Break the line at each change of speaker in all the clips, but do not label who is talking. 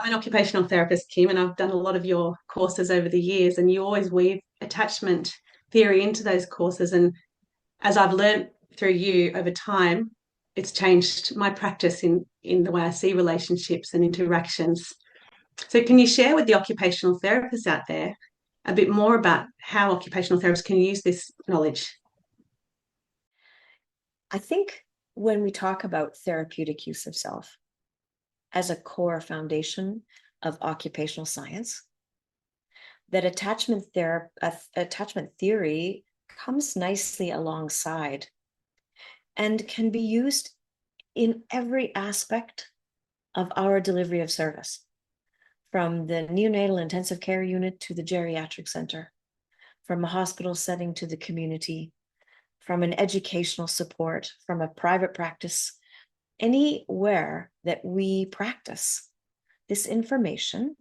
I'm an occupational therapist, Kim, and I've done a lot of your courses over the years, and you always weave attachment theory into those courses. And as I've learned through you over time, it's changed my practice in the way I see relationships and interactions. So, can you share with the occupational therapists out there a bit more about how occupational therapists can use this knowledge?
I think when we talk about therapeutic use of self as a core foundation of occupational science, that attachment theory comes nicely alongside and can be used in every aspect of our delivery of service, from the neonatal intensive care unit to the geriatric center, from a hospital setting to the community, from an educational support, from a private practice, anywhere that we practice. This information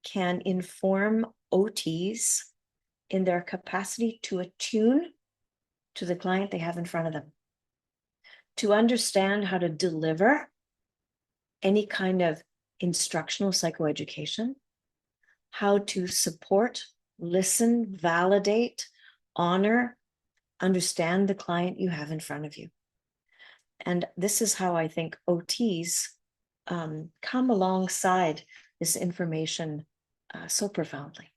can inform OTs in their capacity to attune to the client they have in front of them, to understand how to deliver any kind of instructional psychoeducation, how to support, listen, validate, honor, understand the client you have in front of you. And this is how I think OTs come alongside this information so profoundly.